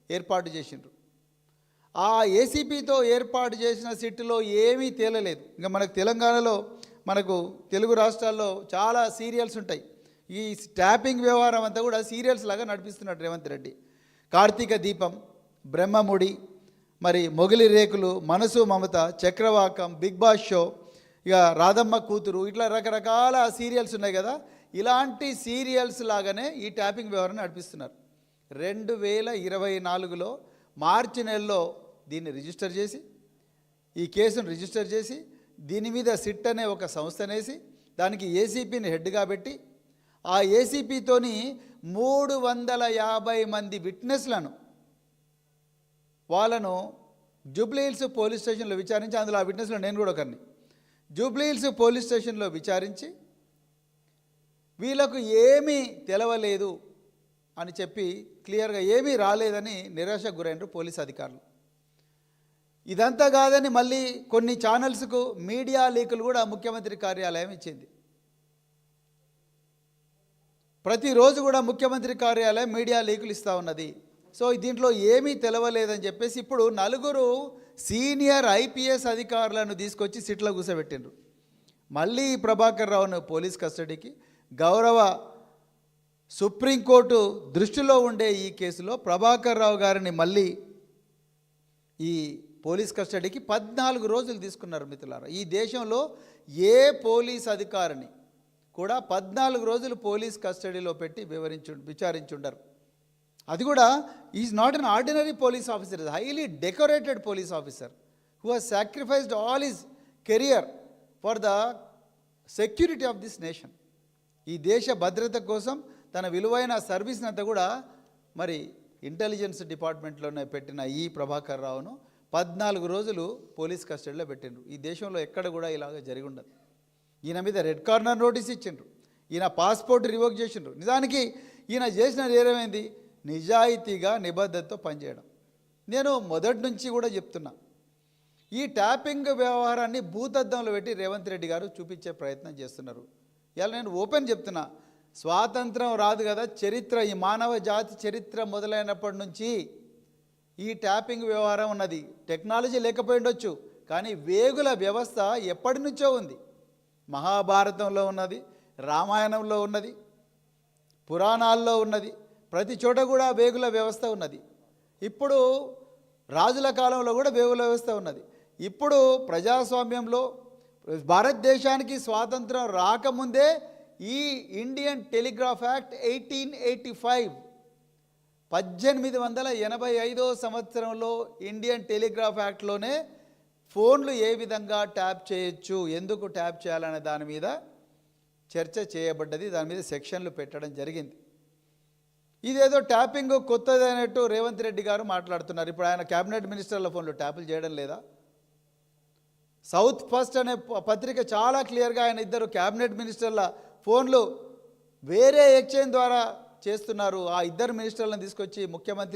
ఏర్పాటు చేసిండ్రు. ఆ ఏసీపీతో ఏర్పాటు చేసిన సిట్టులో ఏమీ తేలలేదు. ఇంకా మనకు తెలంగాణలో మనకు తెలుగు రాష్ట్రాల్లో చాలా సీరియల్స్ ఉంటాయి. ఈ ట్యాపింగ్ వ్యవహారం అంతా కూడా సీరియల్స్ లాగా నడిపిస్తున్నాడు రేవంత్ రెడ్డి. కార్తీక దీపం, బ్రహ్మముడి, మరి మొగిలి రేకులు, మనసు మమత, చక్రవాకం, బిగ్ బాస్ షో, ఇక రాధమ్మ కూతురు, ఇట్లా రకరకాల సీరియల్స్ ఉన్నాయి కదా. ఇలాంటి సీరియల్స్ లాగానే ఈ ట్యాపింగ్ వ్యవహారం నడిపిస్తున్నారు. 2024లో మార్చి నెలలో దీన్ని రిజిస్టర్ చేసి, ఈ కేసును రిజిస్టర్ చేసి, దీని మీద సిట్ అనే ఒక సంస్థనేసి దానికి ఏసీపీని హెడ్గా పెట్టి, ఆ ఏసీపీతోని 350 మంది విట్నెస్లను వాళ్ళను జూబ్లీహిల్స్ పోలీస్ స్టేషన్లో విచారించి, అందులో ఆ విట్నెస్లో నేను కూడా ఒకరిని, జూబ్లీహిల్స్ పోలీస్ స్టేషన్లో విచారించి వీళ్ళకు ఏమీ తెలవలేదు అని చెప్పి క్లియర్గా ఏమీ రాలేదని నిరాశకు గురైనరు పోలీస్ అధికారులు. ఇదంతా కాదని మళ్ళీ కొన్ని ఛానల్స్కు మీడియా లీకులు కూడా ముఖ్యమంత్రి కార్యాలయం ఇచ్చింది. ప్రతిరోజు కూడా ముఖ్యమంత్రి కార్యాలయం మీడియా లీకులు ఇస్తూ ఉన్నది. సో దీంట్లో ఏమీ తెలవలేదని చెప్పేసి ఇప్పుడు 4 సీనియర్ ఐపీఎస్ అధికారులను తీసుకొచ్చి సిట్లో కూర్చోబెట్టిండ్రు. మళ్ళీ ప్రభాకర్ రావును పోలీస్ కస్టడీకి, గౌరవ సుప్రీంకోర్టు దృష్టిలో ఉండే ఈ కేసులో ప్రభాకర్ రావు గారిని మళ్ళీ ఈ పోలీస్ కస్టడీకి 14 రోజులు తీసుకున్నారు. మిత్రులారా, ఈ దేశంలో ఏ పోలీస్ అధికారిని కూడా 14 రోజులు పోలీస్ కస్టడీలో పెట్టి విచారించుండరు. అది కూడా is not an ordinary police officer, is highly decorated police officer who has sacrificed all his career for the security of this nation. ఈ దేశ భద్రత కోసం తన విలువైన సర్వీస్ని అంతా కూడా మరి ఇంటెలిజెన్స్ డిపార్ట్మెంట్లోనే పెట్టిన ఈ ప్రభాకర్ రావును 14 రోజులు పోలీస్ కస్టడీలో పెట్టిండ్రు. ఈ దేశంలో ఎక్కడ కూడా ఇలాగ జరిగి ఉండదు. ఈయన మీద రెడ్ కార్నర్ నోటీస్ ఇచ్చిండ్రు, ఈయన పాస్పోర్ట్ రివోక్ చేసిండ్రు. నిజానికి ఈయన చేసిన నేరమైంది నిజాయితీగా నిబద్ధతతో పనిచేయడం. నేను మొదటి నుంచి కూడా చెప్తున్నా, ఈ ట్యాపింగ్ వ్యవహారాన్ని భూతద్దంలో పెట్టి రేవంత్ రెడ్డి గారు చూపించే ప్రయత్నం చేస్తున్నారు. ఇలా నేను ఓపెన్ చెప్తున్నా, స్వాతంత్రం రాదు కదా, చరిత్ర, ఈ మానవ జాతి చరిత్ర మొదలైనప్పటి నుంచి ఈ ట్యాపింగ్ వ్యవహారం ఉన్నది. టెక్నాలజీ లేకపోయి ఉండొచ్చు, కానీ వేగుల వ్యవస్థ ఎప్పటి నుంచో ఉంది. మహాభారతంలో ఉన్నది, రామాయణంలో ఉన్నది, పురాణాల్లో ఉన్నది, ప్రతి చోట కూడా వేగుల వ్యవస్థ ఉన్నది. ఇప్పుడు రాజుల కాలంలో కూడా వేగుల వ్యవస్థ ఉన్నది. ఇప్పుడు ప్రజాస్వామ్యంలో భారతదేశానికి స్వాతంత్రం రాకముందే ఈ ఇండియన్ టెలిగ్రాఫ్ యాక్ట్ 1885 1885 సంవత్సరంలో ఇండియన్ టెలిగ్రాఫ్ యాక్ట్లోనే ఫోన్లు ఏ విధంగా ట్యాప్ చేయొచ్చు, ఎందుకు ట్యాప్ చేయాలనే దాని మీద చర్చ చేయబడ్డది. దాని మీద సెక్షన్లు పెట్టడం జరిగింది. ఇదేదో ట్యాపింగ్ కొత్తదైనట్టు రేవంత్ రెడ్డి గారు మాట్లాడుతున్నారు. ఇప్పుడు ఆయన క్యాబినెట్ మినిస్టర్ల ఫోన్లు ట్యాపులు చేయడం లేదా? సౌత్ ఫస్ట్ అనే పత్రిక చాలా క్లియర్గా ఆయన 2 క్యాబినెట్ మినిస్టర్ల ఫోన్లు వేరే ఎక్స్చేంజ్ ద్వారా చేస్తున్నారు. ఆ 2 మినిస్టర్లను తీసుకొచ్చి ముఖ్యమంత్రి